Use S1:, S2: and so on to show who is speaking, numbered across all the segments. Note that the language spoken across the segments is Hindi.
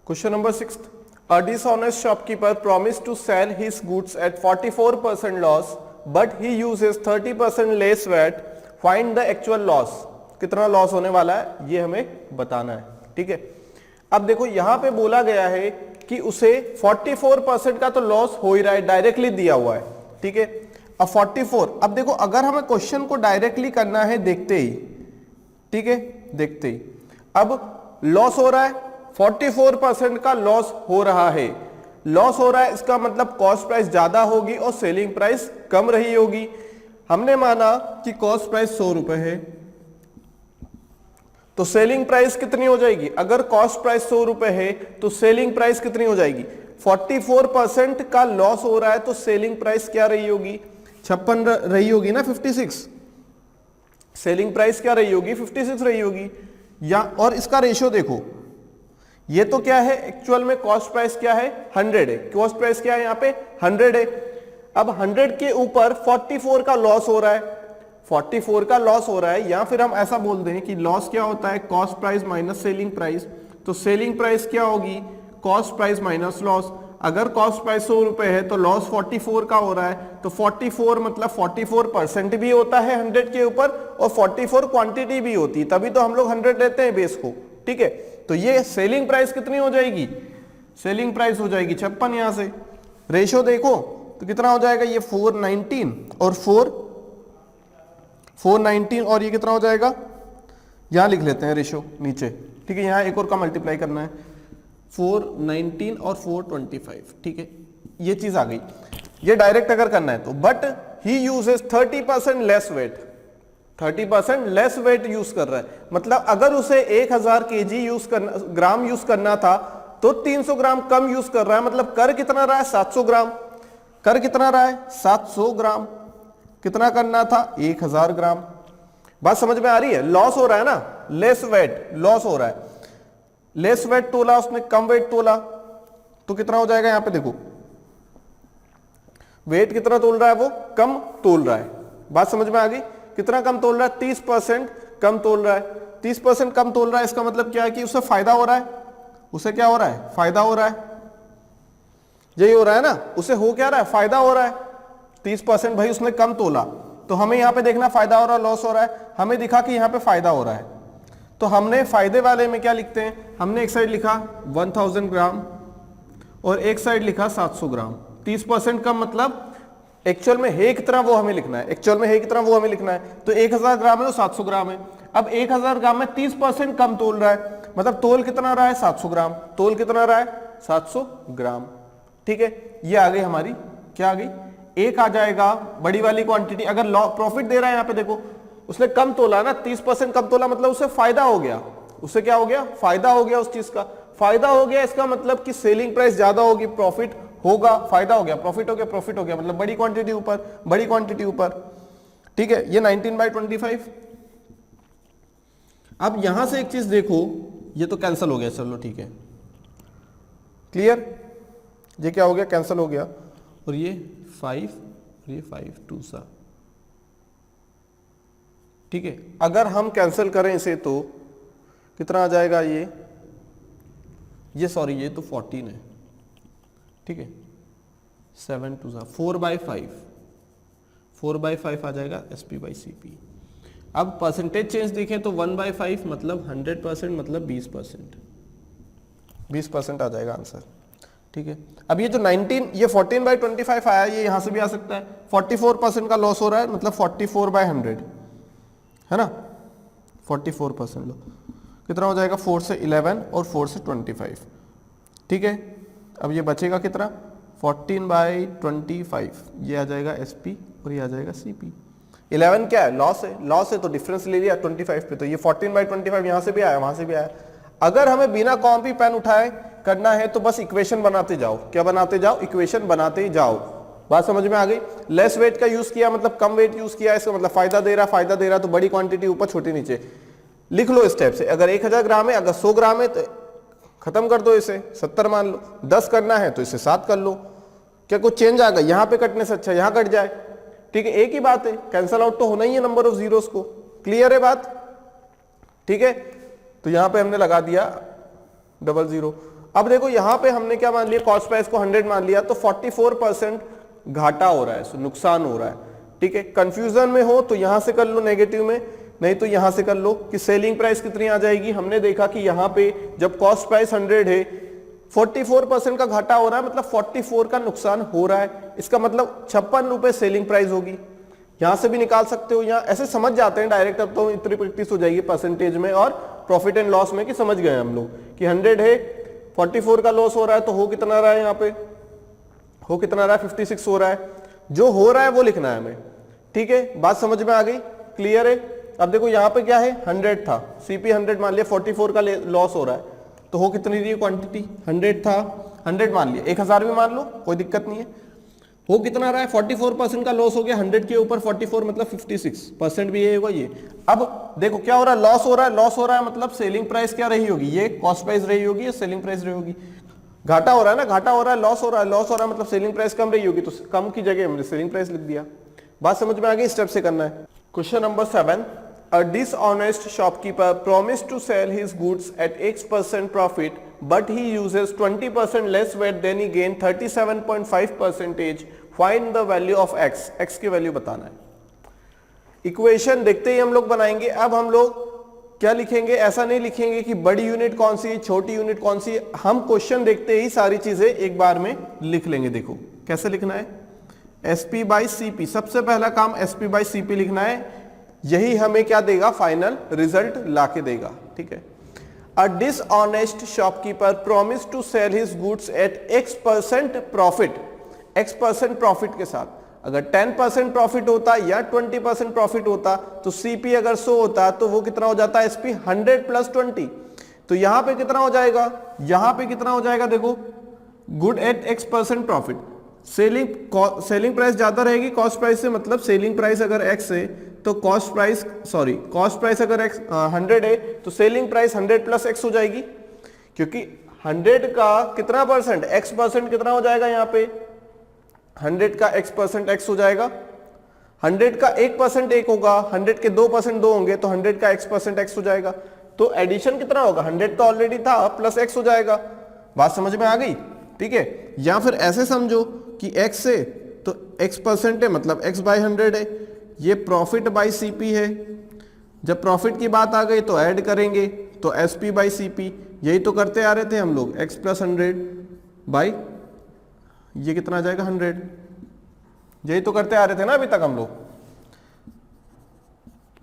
S1: Question number 6. A dishonest shopkeeper promised to sell his goods at 44% loss, but he uses 30% less VAT. Find the actual loss. कितना लॉस होने वाला है ये हमें बताना है, ठीक है। अब देखो यहां पे बोला गया है कि उसे 44% का तो लॉस हो ही रहा है, डायरेक्टली दिया हुआ है, ठीक है। अब 44, अब देखो अगर हमें क्वेश्चन को डायरेक्टली करना है देखते ही, ठीक है, देखते ही, अब लॉस हो रहा है, 44% का लॉस हो रहा है, लॉस हो रहा है, इसका मतलब कॉस्ट प्राइस ज्यादा होगी और सेलिंग प्राइस कम रही होगी। हमने माना कि कॉस्ट प्राइस 100 रुपए है, तो सेलिंग प्राइस कितनी हो जाएगी? अगर कॉस्ट प्राइस 100 रुपए है तो सेलिंग प्राइस कितनी हो जाएगी? 44% का लॉस हो रहा है तो सेलिंग प्राइस क्या रही होगी? 56 रही होगी ना, 56। सेलिंग प्राइस क्या रही होगी? 56 रही होगी। या और इसका रेशियो देखो, ये तो क्या है एक्चुअल में कॉस्ट प्राइस क्या है? 100 है। कॉस्ट प्राइस क्या है यहाँ पे? 100 है। अब 100 के ऊपर 44 का लॉस हो रहा है, 44 का लॉस हो रहा है, या फिर हम ऐसा बोल दें कि लॉस क्या होता है? Cost price minus selling price. तो सेलिंग प्राइस क्या होगी? Cost price minus loss. अगर कॉस्ट प्राइस 100 रुपए है तो लॉस 44 का हो रहा है, तो 44 मतलब 44% भी होता है 100 के ऊपर, और 44 क्वांटिटी भी होती है, तभी तो हम लोग 100 लेते हैं बेस को, ठीक है। तो ये सेलिंग प्राइस कितनी हो जाएगी? सेलिंग प्राइस हो जाएगी 56। यहां से रेशियो देखो तो कितना हो जाएगा? ये 419 और 419 और ये कितना हो जाएगा? यहां लिख लेते हैं रेशियो नीचे, ठीक है। यहां एक और का मल्टीप्लाई करना है, 419 और 425, ठीक है। ये चीज आ गई। ये डायरेक्ट अगर करना है तो, but he uses 30% less weight, 30% less weight use कर रहा है, मतलब अगर उसे 1000 kg यूज करना, ग्राम यूज करना था तो 300 ग्राम कम यूज कर रहा है, मतलब कर कितना रहा है? 700 ग्राम। कर कितना रहा है? 700 ग्राम। कितना करना था? 1000 ग्राम। बात समझ में आ रही है? लॉस हो रहा है ना, लेस वेट लॉस हो रहा है। लेस वेट तोला उसने, कम वेट तोला, तो कितना हो जाएगा? यहां पे देखो वेट कितना तोल रहा है, वो कम तोल रहा है। बात समझ में आ गई? कितना कम तोल रहा है? 30% कम तोल रहा है। 30% कम तोल रहा है, इसका मतलब क्या है कि उसे फायदा हो रहा है। उसे क्या हो रहा है? फायदा हो रहा है। यही हो रहा है ना, उसे हो क्या रहा है? फायदा हो रहा है। 30% भाई उसने कम तोला, तो हमें यहां पे देखना फायदा हो रहा है लॉस हो रहा है। हमें दिखा कि यहां पे फायदा हो रहा है, तो हमने फायदे वाले में क्या लिखते हैं? हमने एक साइड लिखा 1000 ग्राम और एक साइड लिखा 700 ग्राम। 30% कम मतलब एक्चुअल में है कितना वो हमें लिखना है, एक्चुअल में है कितना वो हमें लिखना है। तो 1000 ग्राम है और 700 ग्राम है। अब 1000 ग्राम में 30% कम तोल रहा है, मतलब तोल कितना रहा है? 700 ग्राम। तोल कितना रहा है? 700 ग्राम, ठीक है। ये आ गई हमारी, क्या आ गई? एक आ जाएगा बड़ी वाली क्वांटिटी। अगर प्रॉफिट दे रहा है, यहां पे देखो उसने कम तोला ना, 30% कम तोला, मतलब उसे फायदा हो गया। उसे क्या हो गया? फायदा हो गया, उस चीज का फायदा हो गया। इसका मतलब कि सेलिंग प्राइस ज्यादा होगी, प्रॉफिट होगा, फायदा हो गया, प्रॉफिट हो गया, प्रॉफिट हो गया, मतलब बड़ी क्वांटिटी ऊपर, बड़ी क्वांटिटी ऊपर, ठीक है। ये 19/25। अब यहां से एक चीज देखो, ये तो कैंसिल हो गया, चलो ठीक है, क्लियर। ये क्या हो गया? कैंसिल हो गया। और ये 5 और ये 5 2 सा, ठीक है। अगर हम कैंसिल करें इसे तो कितना आ जाएगा? ये सॉरी, ये तो 14 है, ठीक है। 7 2 सा 4/5, 4/5 आ जाएगा SP/CP। अब परसेंटेज चेंज देखें तो 1/5 मतलब 100%, मतलब 20%, 20% आ जाएगा आंसर, ठीक है। अब ये जो 19, ये 14/25 आया, ये यहां से भी आ सकता है। 44% का लॉस हो रहा है, मतलब 44/100 है ना। 44% लो, कितना हो जाएगा? 4 से 11 और 4 से 25, ठीक है। अब ये बचेगा कितना? 14/25, ये आ जाएगा SP और ये आ जाएगा CP। 11 क्या है? लॉस है, लॉस है तो डिफरेंस ले लिया 25 पे, तो ये 14/25 यहां से भी आया, वहां से भी आया। अगर हमें बिना कॉपी पेन उठाए करना है तो बस इक्वेशन बनाते जाओ। क्या बनाते जाओ? इक्वेशन बनाते जाओ। बात समझ में आ गई? लेस वेट का यूज किया मतलब कम वेट यूज किया, इसका मतलब फायदा दे रहा, फायदा दे रहा, तो बड़ी क्वांटिटी ऊपर छोटी नीचे लिख लो स्टेप से। अगर 1000 ग्राम है, अगर 100 ग्राम है तो खत्म कर दो, इसे 70 मान लो। 10 करना है तो इसे 7 कर लो। क्या कुछ चेंज आ गया? यहां पे कटने से अच्छा यहां कट जाए, ठीक है। एक ही बात है, कैंसल आउट तो होना ही है नंबर ऑफ जीरोस को। क्लियर है बात? ठीक है। तो यहां पे हमने लगा दिया 00। अब देखो यहां पे हमने क्या मान लिया, कॉस्ट प्राइस को 100 मान लिया, तो 44% घाटा हो रहा है, नुकसान हो रहा है। ठीक है, कंफ्यूजन में हो तो यहां से कर लो नेगेटिव में, नहीं तो यहां से कर लो कि सेलिंग प्राइस कितनी आ जाएगी। हमने देखा कि यहां पे जब कॉस्ट प्राइस 100 है, 44% का घाटा हो रहा है, मतलब 44 का नुकसान हो रहा है, इसका मतलब 56 रुपए सेलिंग प्राइस होगी। यहां से भी निकाल सकते हो, यहां ऐसे समझ जाते हैं डायरेक्ट, अब तो इतनी प्रैक्टिस हो जाएगी परसेंटेज में और प्रॉफिट एंड लॉस में कि समझ गए हम लोग कि 100 है, 44 का लॉस हो रहा है, तो हो कितना रहा है, यहाँ पे हो कितना रहा है, 56 हो रहा है। जो हो रहा है वो लिखना है हमें। ठीक है, बात समझ में आ गई, क्लियर है। अब देखो यहाँ पे क्या है, 100 था, सीपी 100 मान लिया, 44 का लॉस हो रहा है, तो हो कितनी रही क्वांटिटी, 100 था, 100 मान लिया, 1000 भी मान लो, कोई दिक्कत नहीं है। हो कितना रहा है, 44% का लॉस हो गया, 100 के ऊपर 44 मतलब 56% भी ये होगा ये। अब देखो क्या हो रहा है, लॉस हो रहा है, लॉस हो रहा है मतलब सेलिंग प्राइस क्या रही होगी, ये कॉस्ट प्राइस रही होगी, ये सेलिंग प्राइस रही होगी। घाटा हो रहा है ना, घाटा हो रहा है, लॉस हो रहा है, लॉस हो रहा है मतलब सेलिंग प्राइस कम रही होगी, तो कम की जगह हमने सेलिंग प्राइस लिख दिया। बात समझ में आ गई, स्टेप से करना है। Question number 7, a dishonest shopkeeper promised to sell his goods at X% profit, but he uses 20% less weight than he gained 37.5%. Find the value of X. X की वैल्यू बताना है। इक्वेशन देखते ही हम लोग बनाएंगे। अब हम लोग क्या लिखेंगे, ऐसा नहीं लिखेंगे कि बड़ी यूनिट कौन सी, छोटी यूनिट कौन सी, हम क्वेश्चन देखते ही सारी चीजें एक बार में लिख लेंगे। देखो कैसे लिखना है, SP बाई CP, सबसे पहला काम SP बाई CP लिखना है, यही हमें क्या देगा, फाइनल रिजल्ट लाके देगा। ठीक है, a dishonest shopkeeper promise to sell his goods at X% profit, X% profit के साथ। अगर 10% प्रॉफिट होता या 20% प्रॉफिट होता तो CP अगर 100 होता तो वो कितना हो जाता, SP 100 प्लस 20, तो यहां पे कितना हो जाएगा, यहां पे कितना हो जाएगा, देखो good at X% profit, selling price ज्यादा रहेगी कॉस्ट प्राइस से, मतलब सेलिंग प्राइस अगर X है तो कॉस्ट प्राइस अगर 100 है तो सेलिंग प्राइस 100 प्लस X हो जाएगी, क्योंकि 100 का कितना परसेंट, X% कितना हो जाएगा, यहाँ पे 100 का X% X हो जाएगा, 100 का 1% 1 होगा, 100 के 2% 2 होंगे, तो 100 का X% X हो जाएगा, तो एडिशन कितना होगा, 100 तो ऑलरेडी था प्लस X हो जाएगा। बात समझ में आ गई, ठीक है। या फिर ऐसे समझो कि X है तो X% है मतलब X बाई 100 है, ये प्रॉफिट बाई CP है, जब प्रॉफिट की बात आ गई तो ऐड करेंगे तो SP बाई CP, यही तो करते आ रहे थे हम लोग, X प्लस 100 बाई ये कितना आ जाएगा 100, यही तो करते आ रहे थे ना अभी तक हम लोग,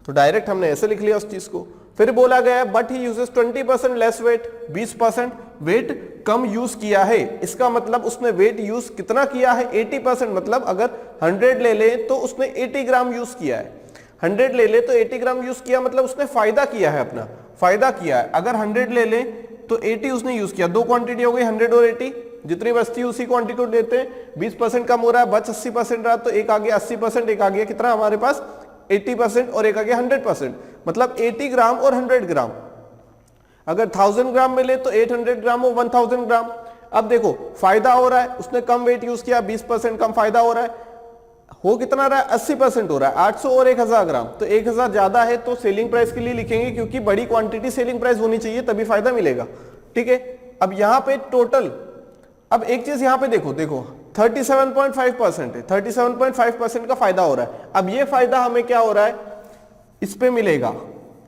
S1: तो डायरेक्ट हमने ऐसे लिख लिया उस चीज को। फिर बोला गया है but he uses 20% less weight, 20% weight कम यूज किया है, इसका मतलब उसने वेट यूज कितना किया है, 80%, मतलब अगर 100 ले ले तो उसने 80 ग्राम यूज किया है, 100 ले ले तो 80 ग्राम यूज किया, मतलब उसने फायदा किया है, अपना फायदा किया है। अगर 100 ले ले तो 80 उसने यूज किया, दो क्वांटिटी हो गई 100 और 80, जितनी बचती है उसी क्वांटिटी को लेते हैं, 20% कम हो रहा है, बच 80% रहा, तो एक आ गया 80%, एक आ गया कितना हमारे पास 80% और एक आ गया 100%, मतलब 80 ग्राम और 100 ग्राम। अगर 1000 ग्राम मिले तो 800 ग्राम और 1000 ग्राम। अब देखो फायदा हो रहा है, उसने कम वेट यूज किया, 20% कम फायदा हो रहा है, हो कितना रहा है 80% हो रहा है, 800 और 1000 ग्राम, तो 1000 ज्यादा है तो सेलिंग प्राइस के लिए लिखेंगे, क्योंकि बड़ी क्वांटिटी सेलिंग प्राइस होनी चाहिए तभी फायदा मिलेगा। ठीक है, अब यहां पे टोटल, अब एक चीज यहां पे देखो 37.5% है, 37.5% का फायदा हो रहा है। अब ये फायदा हमें क्या हो रहा है, इस पे मिलेगा,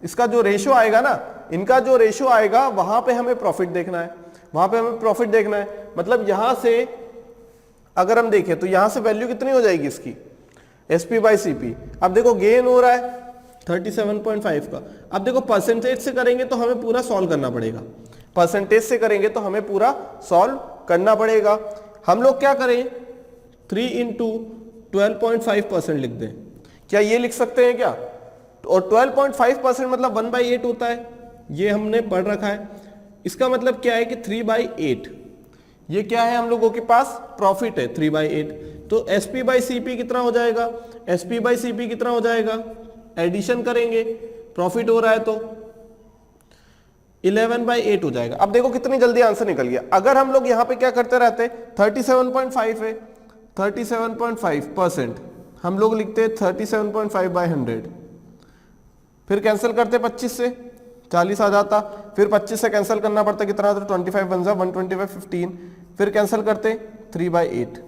S1: इसका जो रेशियो आएगा ना, इनका जो रेशियो आएगा वहां पे हमें प्रॉफिट देखना है, वहां पे हमें प्रॉफिट देखना है। मतलब यहां से अगर हम देखें तो यहां से वैल्यू कितनी हो जाएगी इसकी, SP बाई CP। अब देखो गेन हो रहा है 37.5 का। अब देखो परसेंटेज से करेंगे तो हमें पूरा सॉल्व करना पड़ेगा, परसेंटेज से करेंगे तो हमें पूरा सॉल्व करना पड़ेगा। हम लोग क्या करें, 3 इंटू 12.5% लिख दें, क्या ये लिख सकते हैं क्या, और 12.5% मतलब 1/8 होता है, ये हमने पढ़ रखा है। इसका मतलब क्या है कि 3/8, ये क्या है हम लोगों के पास, प्रॉफिट है 3/8, तो SP बाई CP कितना हो जाएगा, SP बाई CP कितना हो जाएगा, एडिशन करेंगे, प्रॉफिट हो रहा है तो 11/8 हो जाएगा। अब देखो कितनी जल्दी आंसर निकल गया। अगर हम लोग यहाँ पे क्या करते रहते, 37.5 है, 37.5% हम लोग लिखते 37.5 बाई 100, फिर कैंसिल करते 25 से, 40 आ जाता, फिर 25 से कैंसिल करना पड़ता, कितना आता 25 बन जा 125 15, फिर कैंसिल करते 3/8।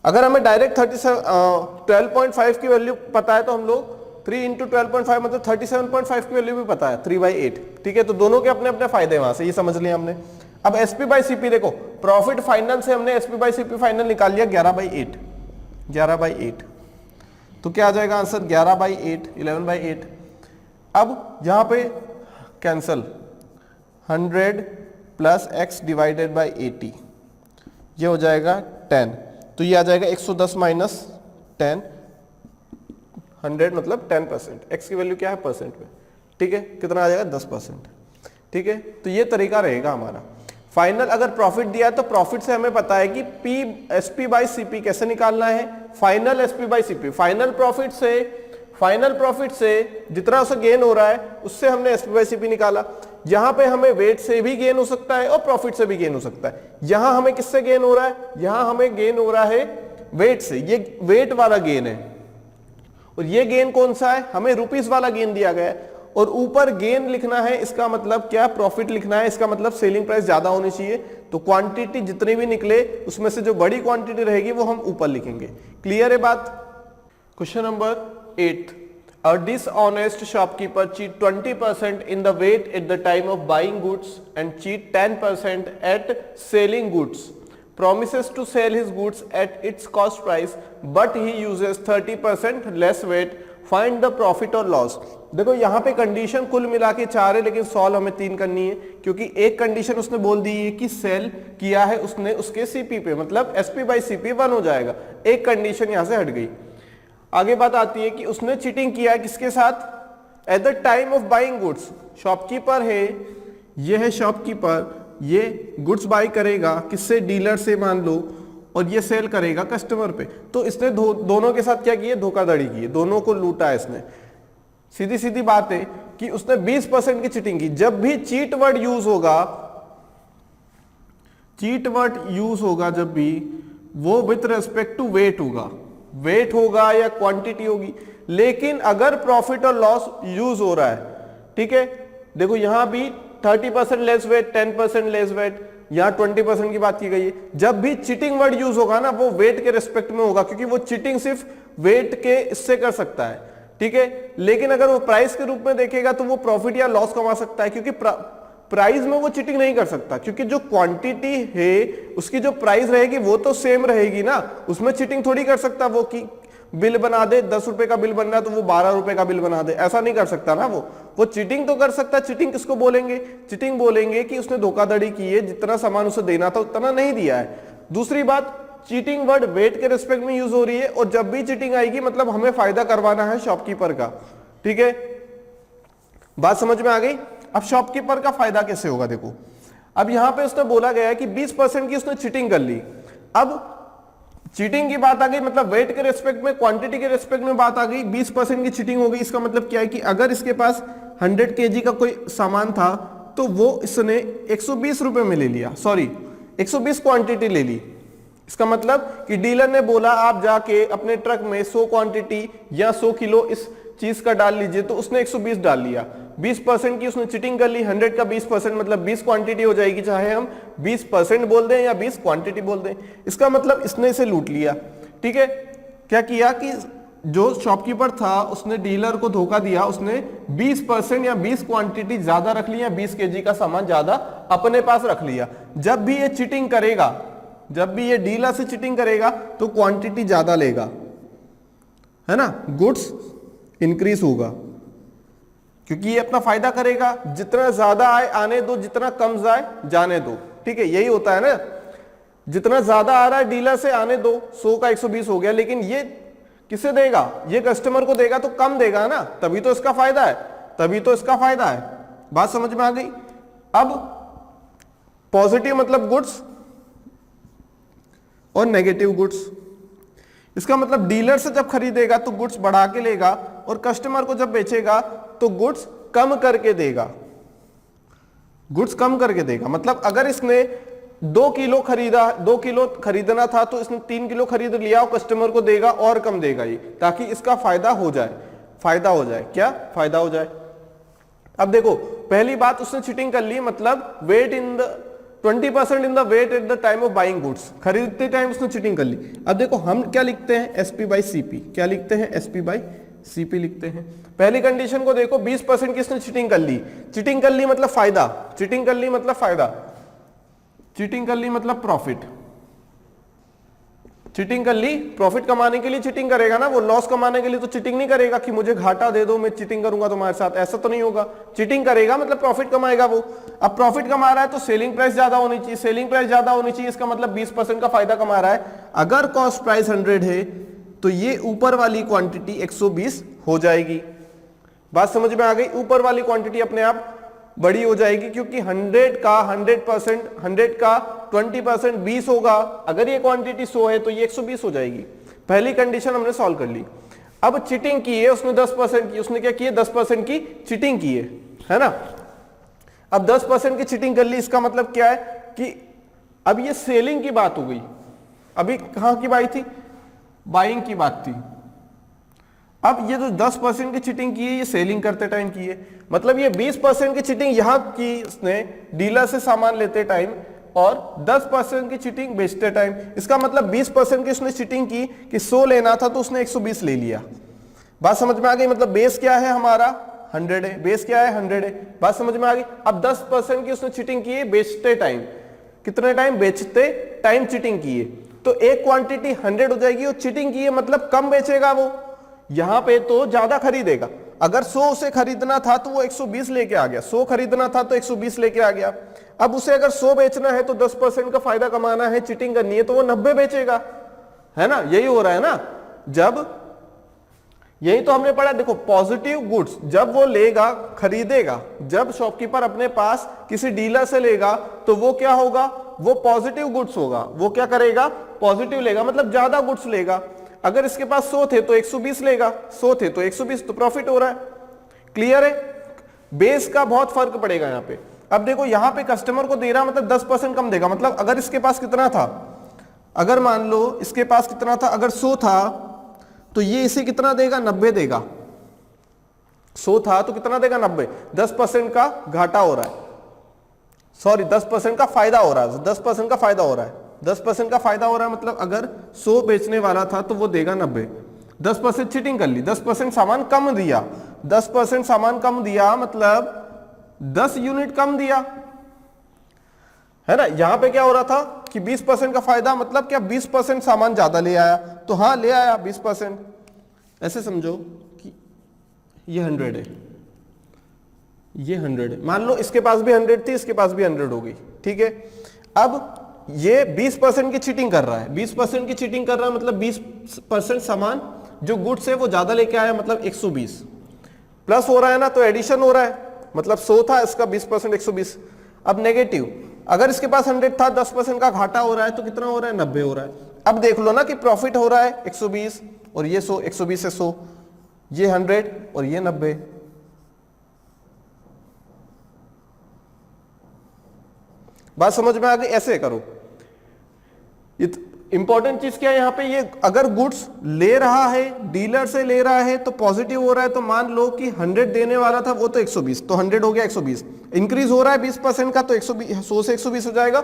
S1: अगर हमें डायरेक्ट 12.5 की वैल्यू पता है तो हम लोग 3 इंटू 12.5 मतलब 37.5 की वैल्यू भी पता है 3/8। ठीक है, तो दोनों के अपने अपने फायदे वहां से, ये समझ लिया हमने। अब एसपी बाई सीपी देखो, प्रॉफिट फाइनल से हमने एसपी बाई सीपी फाइनल निकाल लिया 11/8, 11/8। तो क्या आ जाएगा आंसर 11/8, 11/8। अब यहां पे cancel 100 plus x divided by 80, ये हो जाएगा 10। तो ये आ जाएगा 110 माइनस 10, 100 मतलब 10%, x की वैल्यू क्या है परसेंट में। ठीक है, कितना आ जाएगा 10%। ठीक है, तो ये तरीका रहेगा हमारा। फाइनल अगर प्रॉफिट दिया है तो प्रॉफिट से हमें पता है कि एसपी बाई सीपी कैसे निकालना है, final SP by CP. Final profit से जितना उसे गेन हो रहा है उससे हमने एसपी बाई सीपी निकाला। यहां पे हमें वेट से भी गेन हो सकता है और प्रॉफिट से भी गेन हो सकता है। यहां हमें किससे गेन हो रहा है, यहां हमें गेन हो रहा है वेट से, ये वेट वाला गेन है। और ये गेन कौन सा है, हमें रुपीस वाला गेन दिया गया है, और ऊपर गेन लिखना है, इसका मतलब क्या, प्रॉफिट लिखना है, इसका मतलब सेलिंग प्राइस ज्यादा होनी चाहिए। तो क्वांटिटी जितनी भी निकले उसमें से जो बड़ी क्वांटिटी रहेगी वो हम ऊपर लिखेंगे। क्लियर है बात। Question number 8, a dishonest shopkeeper cheat 20% in the weight at the time of buying goods and cheat 10% at selling goods, promises to sell his goods at its cost price but he uses 30% less weight, find the profit or loss। देखो यहाँ पे कंडीशन कुल मिला के 4 है, लेकिन सॉल्व हमें 3 करनी है, क्योंकि एक कंडीशन उसने बोल दी है कि सेल किया है उसने उसके सीपी पे, मतलब एसपी बाई सीपी 1 हो जाएगा। एक कंडीशन यहाँ से हट गई। आगे बात आती है कि उसने चीटिंग किया है किसके साथ, eight the time of buying goods. Shopkeeper है, ये है शॉपकीपर, ये गुड्स बाई करेगा किससे, डीलर से मान लो, और ये सेल करेगा कस्टमर पे। तो इसने दोनों के साथ क्या किया, धोखाधड़ी की, दोनों को लूटा इसने। सीधी सीधी बात है कि उसने 20% की चीटिंग की। जब भी चीट वर्ड यूज होगा, जब भी वो विथ रेस्पेक्ट टू वेट होगा, वेट होगा या क्वांटिटी होगी। लेकिन अगर प्रॉफिट और लॉस यूज हो रहा है, ठीक है, देखो यहां भी 30% लेस वेट, 10% लेस वेट, यहां 20% की बात की गई है। जब भी चीटिंग वर्ड यूज होगा ना, वो वेट के रिस्पेक्ट में होगा, क्योंकि वो चीटिंग सिर्फ वेट के इससे कर सकता है। ठीक है, लेकिन अगर वो प्राइस के रूप में देखेगा तो वो प्रॉफिट या लॉस कमा सकता है, क्योंकि प्राइस में वो चीटिंग नहीं कर सकता, क्योंकि जो क्वांटिटी है उसकी जो प्राइस रहेगी वो तो सेम रहेगी ना, उसमें चीटिंग थोड़ी कर सकता वो कि बिल बना दे, 10 रुपए का बिल बन रहा है तो वो 12 रुपए का बिल बना दे, ऐसा नहीं कर सकता ना। वो चीटिंग तो कर सकता है। चीटिंग किसको बोलेंगे, चीटिंग बोलेंगे कि उसने धोखाधड़ी की है, जितना सामान उसे देना था उतना नहीं दिया है। दूसरी बात, चीटिंग वर्ड वेट के रिस्पेक्ट में यूज हो रही है, और जब भी चीटिंग आएगी मतलब हमें फायदा करवाना है शॉपकीपर का। ठीक है, बात समझ में आ गई। अब शॉपकीपर का फायदा कैसे होगा, देखो अब यहां पे उसने बोला गया है कि 20% की उसने चीटिंग कर ली। अब चीटिंग की बात आ गई, मतलब वेट के रिस्पेक्ट में, क्वांटिटी के रिस्पेक्ट में बात आ गई, 20% की चीटिंग हो गई। इसका मतलब क्या है कि अगर इसके पास 100 kg का कोई सामान था तो वो इसने 120 रुपए में ले लिया, सॉरी 120 क्वांटिटी ले ली। इसका मतलब कि डीलर ने बोला आप जाके अपने ट्रक में 100 क्वांटिटी या 100 किलो इस चीज का डाल लीजिए, तो उसने 120 डाल लिया। 20% की उसने चीटिंग कर ली, 100 का 20% मतलब 20 क्वांटिटी हो जाएगी, चाहे हम 20% बोल दें या 20 क्वांटिटी बोल दें। इसका मतलब इसने इसे लूट लिया। ठीक है, क्या किया कि जो शॉपकीपर था उसने डीलर को धोखा दिया, उसने 20% या 20 क्वांटिटी ज्यादा रख ली, या 20 kg का सामान ज्यादा अपने पास रख लिया। जब भी ये चीटिंग करेगा, जब भी ये डीलर से चीटिंग करेगा तो क्वांटिटी ज्यादा लेगा, है ना, गुड्स इंक्रीज होगा, क्योंकि ये अपना फायदा करेगा। जितना ज्यादा आए आने दो, जितना कम जाए जाने दो। ठीक है, यही होता है ना, जितना ज्यादा आ रहा है डीलर से आने दो, 100 का 120 हो गया, लेकिन ये किसे देगा, ये कस्टमर को देगा तो कम देगा ना, तभी तो इसका फायदा है, तभी तो इसका फायदा है। बात समझ में आ गई। अब पॉजिटिव मतलब गुड्स और नेगेटिव गुड्स। इसका मतलब डीलर से जब खरीदेगा तो गुड्स बढ़ा के लेगा, और कस्टमर को जब बेचेगा तो गुड्स कम करके देगा, गुड्स कम करके देगा। मतलब अगर इसने 2 किलो खरीदा, 2 किलो खरीदना था तो इसने 3 किलो खरीद लिया, और कस्टमर को देगा और कम देगा ये, ताकि इसका फायदा हो जाए, फायदा हो जाए। क्या फायदा हो जाए। अब देखो पहली बात उसने चीटिंग कर ली, मतलब weight in the 20% in the weight at the time of buying goods, खरीदते टाइम उसने चीटिंग कर ली। अब देखो हम क्या लिखते हैं, एसपी बाई सीपी, क्या लिखते हैं, एसपी बाई सीपी लिखते हैं। पहली कंडीशन को देखो, 20% किसने चीटिंग कर ली, चीटिंग कर ली मतलब फायदा, चीटिंग कर ली मतलब फायदा, चीटिंग कर ली मतलब प्रॉफिट, चीटिंग कर ली, प्रॉफिट कमाने के लिए चीटिंग करेगा ना वो, लॉस कमाने के लिए तो चीटिंग नहीं करेगा कि मुझे घाटा दे दो मैं चीटिंग करूंगा तुम्हारे साथ, ऐसा तो नहीं होगा। चीटिंग करेगा मतलब प्रॉफिट कमाएगा वो। अब प्रॉफिट कमा रहा है तो सेलिंग प्राइस ज्यादा होनी चाहिए, सेलिंग प्राइस ज्यादा होनी चाहिए, इसका मतलब 20% का फायदा कमा रहा है। अगर कॉस्ट प्राइस 100 है तो ये ऊपर वाली क्वांटिटी 120 हो जाएगी। बात समझ में आ गई, ऊपर वाली क्वांटिटी अपने आप बड़ी हो जाएगी, क्योंकि 100 का 100%, 100 का 20% 20 होगा। अगर ये क्वांटिटी 100 है तो ये 120 हो जाएगी। पहली कंडीशन हमने सॉल्व कर ली। अब चीटिंग की है उसने 10% की, उसने क्या किया, 10% की चीटिंग की है ना। अब 10% की चीटिंग कर ली, इसका मतलब क्या है कि अब ये सेलिंग की बात हो गई, अभी कहां की बात थी, बाइंग की बात थी। अब ये जो 10% की चीटिंग की है ये सेलिंग करते टाइम की है, मतलब ये 20% की चीटिंग यहां की उसने डीलर से सामान लेते टाइम, और 10% की चीटिंग बेचते टाइम। इसका मतलब 20% की उसने चीटिंग की कि 100 लेना था तो उसने 120 ले लिया। बात समझ में आ गई, मतलब बेस क्या है हमारा 100 है, बेस क्या है 100 है। बात समझ में आ गई। अब 10% की उसने चीटिंग की है बेचते टाइम, कितने टाइम, बेचते टाइम चीटिंग की है, तो एक क्वांटिटी 100 हो जाएगी। और चीटिंग की है मतलब कम बेचेगा वो, यहां पे तो ज्यादा खरीदेगा। अगर 100 से खरीदना था तो वो 120 लेके आ गया, 100 खरीदना था तो 120 लेके आ गया। अब उसे अगर 100 बेचना है तो 10% का फायदा कमाना है, चीटिंग करनी है, तो वो 90 बेचेगा, है ना। यही हो रहा है ना, जब यही तो हमने पढ़ा। देखो पॉजिटिव गुड्स जब वो लेगा, खरीदेगा, जब शॉपकीपर अपने पास किसी डीलर से लेगा तो वो क्या होगा, वो पॉजिटिव गुड्स होगा। वो क्या करेगा, पॉजिटिव लेगा, मतलब ज्यादा गुड्स लेगा। अगर इसके पास 100 थे तो 120 लेगा, 100 थे तो 120, तो प्रॉफिट हो रहा है। क्लियर है, बेस का बहुत फर्क पड़ेगा यहाँ पे। अब देखो यहाँ पे कस्टमर को दे रहा मतलब 10% कम देगा, मतलब अगर इसके पास कितना था, अगर मान लो इसके पास कितना था, अगर 100 था तो ये इसे कितना देगा, 90 देगा। 100 था तो कितना देगा, 90। 10% का घाटा हो रहा है, सॉरी 10% का फायदा हो रहा है, 10% का फायदा हो रहा है, 10% का फायदा हो रहा है। मतलब अगर 100 बेचने वाला था तो वो देगा 90। 10% चीटिंग कर ली, 10% सामान कम दिया, 10% सामान कम दिया मतलब 10 यूनिट कम दिया, है ना। यहां पे क्या हो रहा था कि 20% का फायदा, मतलब क्या 20% सामान ज्यादा ले आया, तो हाँ ले आया 20%। ऐसे समझो कि ये 100 है, ये 100 है, मान लो इसके पास भी 100 थी, इसके पास भी 100 हो गई, ठीक है। अब ये 20% की चीटिंग कर रहा है, 20% की चीटिंग कर रहा है, मतलब 20% सामान जो गुड्स है वो ज्यादा लेके आया, मतलब 120 प्लस हो रहा है ना, तो एडिशन हो रहा है, मतलब 100 था, इसका 20% 120। अब नेगेटिव, अगर इसके पास 100 था, 10% का घाटा हो रहा है, तो कितना हो रहा है, 90 हो रहा है। अब देख लो ना कि प्रॉफिट हो रहा है 120 और ये 100, 120 से 100, ये 100 और ये 90। बात समझ में आ गई, ऐसे करो। इंपॉर्टेंट चीज क्या है यहाँ पे, ये अगर गुड्स ले रहा है, डीलर से ले रहा है तो पॉजिटिव हो रहा है। तो मान लो कि 100 देने वाला था वो तो 120, तो 100 हो गया 120, इंक्रीज हो रहा है 20% का, तो 120, 100 से 120 हो जाएगा।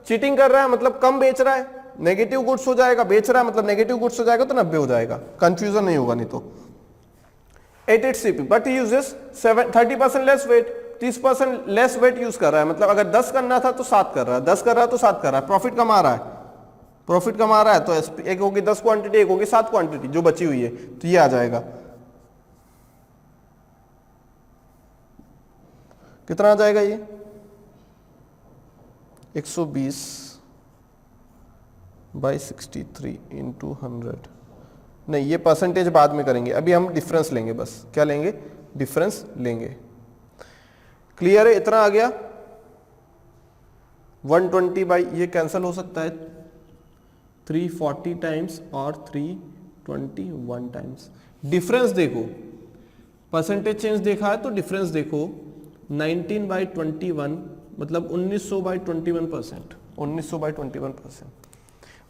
S1: चीटिंग कर रहा है मतलब कम बेच रहा है, नेगेटिव गुड्स हो जाएगा, बेच रहा है मतलब नेगेटिव गुड्स हो जाएगा, तो 90 हो जाएगा। कंफ्यूजन नहीं होगा नहीं तो। 88CP but uses 30% less weight, 30% less weight use कर रहा है, मतलब अगर 10 करना था तो 7 कर रहा है, 10 कर रहा है तो 7 कर रहा है, प्रॉफिट कमा रहा है, प्रॉफिट कमा रहा है। तो एक होगी 10 क्वांटिटी, एक होगी 7 क्वांटिटी जो बची हुई है, तो ये आ जाएगा, कितना आ जाएगा ये 120 बाई 63 इंटू 100। नहीं, ये परसेंटेज बाद में करेंगे, अभी हम डिफरेंस लेंगे, बस क्या लेंगे, डिफरेंस लेंगे। क्लियर है, इतना आ गया। 120 बाई, ये कैंसिल हो सकता है, 340 टाइम्स और 321 टाइम्स। डिफरेंस देखो, परसेंटेज चेंज देखा है तो डिफरेंस देखो, 19 बाई 21 मतलब 1900 बाई 21%, 1900 बाई 21%।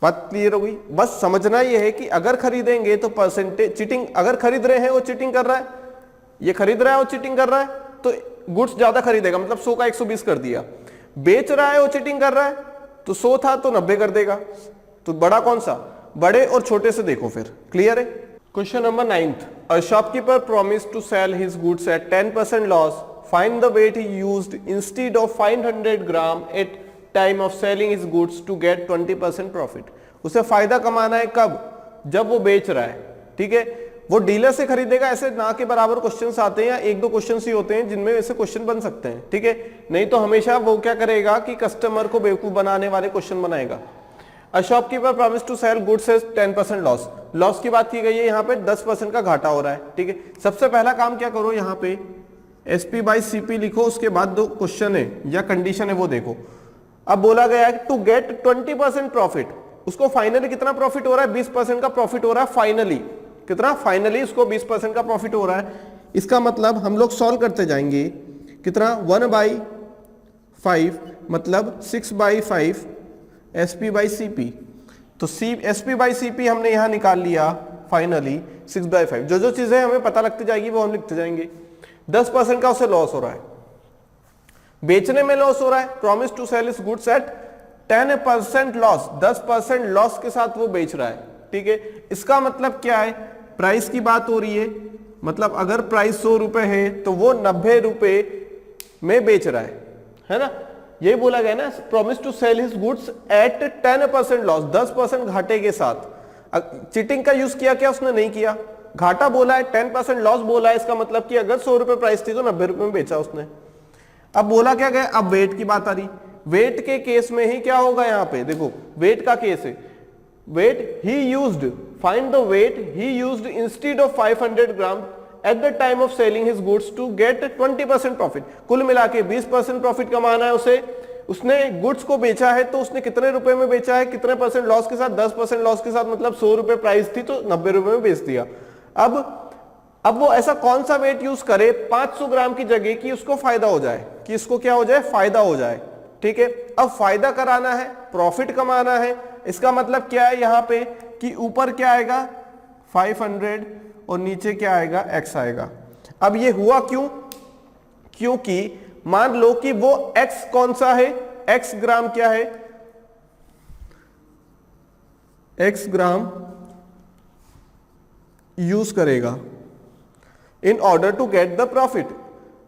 S1: बात क्लियर हो गई। बस समझना यह है कि अगर खरीदेंगे तो परसेंटेज चीटिंग, अगर खरीद रहे हैं वो चीटिंग कर रहा है, ये खरीद रहा है वो चीटिंग कर रहा है, तो गुड्स ज्यादा खरीदेगा, मतलब 100 का 120 कर दिया। बेच रहा है वो चीटिंग कर रहा है, तो 100 था तो 90 कर देगा। तो बड़ा कौन सा, बड़े और छोटे से देखो फिर। क्लियर है। Question number 9th, a shopkeeper promise to sell his goods at 10% loss, find the weight he used instead of 500 gram at time of selling his goods to get 20% profit. उसे फायदा कमाना है कब, जब वो बेच रहा है। ठीक है, वो डीलर से खरीदेगा, ऐसे ना के बराबर क्वेश्चंस आते हैं या एक दो क्वेश्चंस ही होते हैं जिनमें ऐसे क्वेश्चन बन सकते हैं। ठीक है, नहीं तो हमेशा वो क्या करेगा कि कस्टमर को बेवकूफ बनाने वाले क्वेश्चन बनाएगा। A shopkeeper promise to sell goods at 10% loss, loss की बात की गई है, यहाँ पे 10% का घाटा हो रहा है। ठीक है, सबसे पहला काम क्या करो, यहाँ पे SP बाई CP लिखो, उसके बाद दो क्वेश्चन है या कंडीशन है वो देखो। अब बोला गया है टू गेट 20% प्रॉफिट, उसको फाइनली कितना प्रॉफिट हो रहा है, 20% का प्रॉफिट हो रहा है फाइनली। कितना, फाइनली उसको 20% का प्रॉफिट हो रहा है। इसका मतलब हम लोग सॉल्व करते जाएंगे, कितना 1/5 मतलब 6/5 SP बाई CP। तो SP बाई CP हमने यहां निकाल लिया फाइनली 6/5। जो जो चीजें हमें पता लगती जाएगी वो हम लिखते जाएंगे। 10% का उसे लॉस हो रहा है, बेचने में लॉस हो रहा है। Promise to sell is goods at 10% loss, 10% loss के साथ वो बेच रहा है। ठीक है, इसका मतलब क्या है, प्राइस की बात हो रही है, मतलब अगर प्राइस 100 रुपए है तो वो 90 रुपए में बेच रहा है ना। यही बोला गया ना, promise to sell his goods at 10% loss, 10% घाटे के साथ। चीटिंग का यूज किया क्या, उसने नहीं किया। घाटा बोला है, 10% लॉस बोला है, इसका मतलब कि अगर 100 रुपए प्राइस थी तो 90 रुपए में बेचा उसने। अब बोला क्या गया, अब वेट की बात आ रही। वेट के केस में ही क्या होगा, यहाँ पे देखो वेट का केस है, weight he used, find the weight he used instead of 500 gram at the time of selling his goods to get 20% profit. कुल मिला के 20% प्रॉफिट कमाना है उसे। उसने गुड्स को बेचा है तो उसने कितने रुपए में बेचा है, कितने परसेंट लॉस के साथ, 10% लॉस के साथ, मतलब 100 रुपए प्राइस थी तो 90 रुपए में बेच दिया। अब वो ऐसा कौन सा वेट यूज करे 500 ग्राम की जगह कि उसको फायदा हो जाए, कि इसको क्या हो जाए, फायदा हो जाए। ठीक है, अब फायदा कराना है, प्रॉफिट कमाना है। इसका मतलब क्या है यहाँ पे कि ऊपर क्या आएगा 500 और नीचे क्या आएगा, x आएगा। अब ये हुआ क्यों, क्योंकि मान लो कि वो x कौन सा है, x ग्राम क्या है, x ग्राम यूज करेगा in order to get the profit.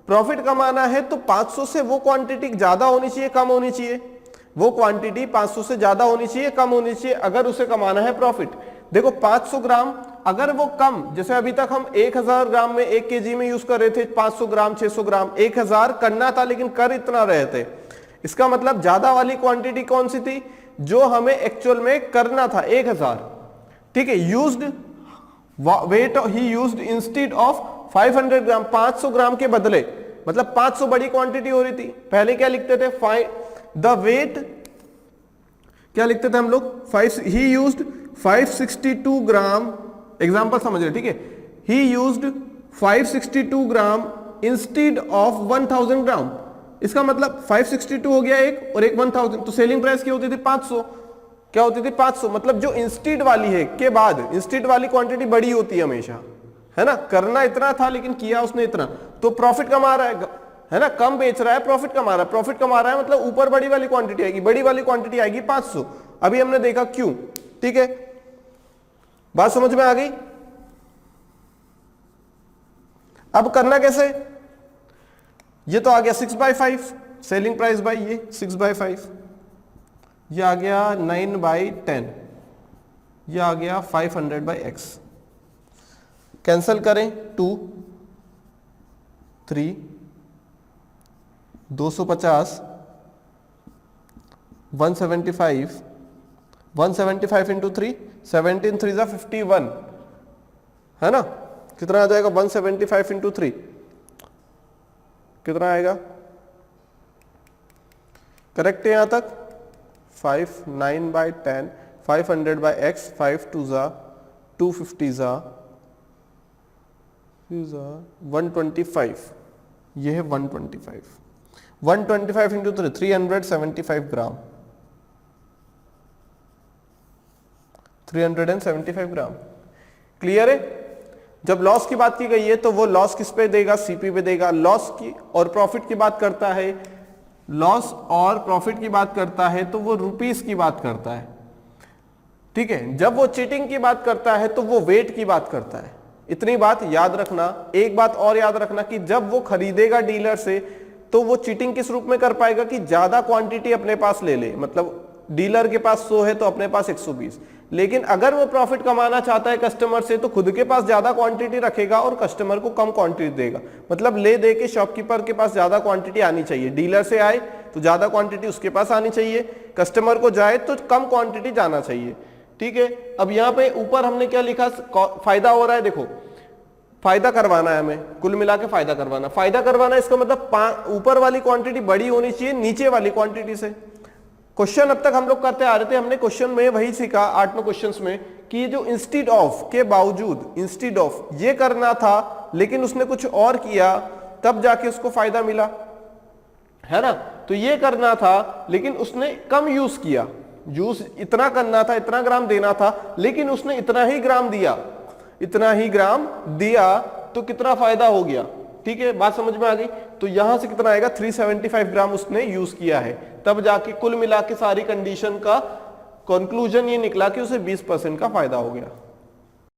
S1: Profit कमाना है तो 500 से वो क्वांटिटी ज्यादा होनी चाहिए, कम होनी चाहिए, वो क्वांटिटी 500 से ज्यादा होनी चाहिए, कम होनी चाहिए, अगर उसे कमाना है प्रॉफिट। देखो 500 ग्राम अगर वो कम, जैसे अभी तक हम 1000 ग्राम में 1 kg में यूज कर रहे थे, 500 ग्राम 600 ग्राम 1000 करना था लेकिन कर इतना रहे थे। इसका मतलब ज्यादा वाली क्वांटिटी कौन सी थी, जो हमें एक्चुअल में करना था 1000। ठीक है, used weight he used instead of 500 gram, 500 gram के बदले, मतलब 500 बड़ी क्वांटिटी हो रही थी। पहले क्या लिखते थे, द वेट क्या लिखते थे हम लोग, ही यूज्ड 562 ग्राम, एग्जांपल समझ रहे। ठीक है, ही यूज्ड 562 ग्राम इंस्टेड ऑफ 1000 ग्राम। इसका मतलब 562 हो गया एक और एक 1000, तो सेलिंग प्राइस क्या होती थी 500, क्या होती थी 500। मतलब जो इंस्टेड वाली है के बाद, इंस्टेड वाली क्वांटिटी बड़ी होती है हमेशा, है ना। करना इतना था लेकिन किया उसने इतना, तो प्रॉफिट कमा रहा है ना। कम बेच रहा है, प्रॉफिट कमा रहा है, प्रॉफिट कमा रहा है मतलब ऊपर बड़ी वाली क्वांटिटी आएगी, बड़ी वाली क्वांटिटी आएगी 500। अभी हमने देखा क्यों। ठीक है, बात समझ में आ गई। अब करना कैसे, ये तो आ गया 6/5 सेलिंग प्राइस बाई ये 6/5, ये आ गया 9/10, ये आ गया 500/x। कैंसल करें, 2 3 250 175 175 इंटू 3 17 3 जा 51, है ना। कितना आ जाएगा 175 इंटू 3 कितना आएगा, करेक्ट है यहां तक। 5 9/10 500/x 5 2 जा 250 जा 125, ये है 125 125 इंटू 3 375 ग्राम 375 ग्राम। क्लियर है। जब लॉस की बात की गई है तो वो लॉस किस पे देगा, सीपी पे देगा। लॉस की और प्रॉफिट की बात करता है, लॉस और प्रॉफिट की बात करता है तो वो रुपीस की बात करता है, ठीक है। जब वो चीटिंग की बात करता है तो वो वेट की बात करता है। इतनी बात याद रखना। एक बात और याद रखना कि जब वो खरीदेगा डीलर से तो वो चीटिंग किस रूप में कर पाएगा कि ज्यादा क्वांटिटी अपने पास ले ले, मतलब डीलर के पास 100 है तो अपने पास 120। लेकिन अगर वो प्रॉफिट कमाना चाहता है कस्टमर से तो खुद के पास ज्यादा क्वांटिटी रखेगा और कस्टमर को कम क्वांटिटी देगा। मतलब ले दे के शॉपकीपर के पास ज्यादा क्वांटिटी आनी चाहिए, डीलर से आए तो ज्यादा क्वांटिटी उसके पास आनी चाहिए, कस्टमर को जाए तो कम क्वांटिटी जाना चाहिए, ठीक है। अब यहाँ पे ऊपर हमने क्या लिखा, फायदा हो रहा है, देखो फायदा करवाना है हमें, कुल मिला के फायदा करवाना। फायदा करवाना इसका मतलब ऊपर वाली क्वांटिटी बड़ी होनी चाहिए नीचे वाली क्वांटिटी से। क्वेश्चन अब तक हम लोग करते आ रहे थे, हमने क्वेश्चन में वही सीखा 8 क्वेश्चंस में कि ये जो इंस्टीड ऑफ के बावजूद, इंस्टीड ऑफ ये करना था लेकिन उसने कुछ और किया तब जाके उसको फायदा मिला, है ना। तो ये करना था लेकिन उसने कम यूज किया, यूज इतना करना था, इतना ग्राम देना था, लेकिन उसने इतना ही ग्राम दिया, इतना ही ग्राम दिया तो कितना फायदा हो गया, ठीक है। बात समझ में आ गई। तो यहां से कितना आएगा, 375 ग्राम उसने यूज किया है, तब जाके कुल मिला के सारी कंडीशन का कंक्लूजन ये निकला कि उसे 20% का फायदा हो गया।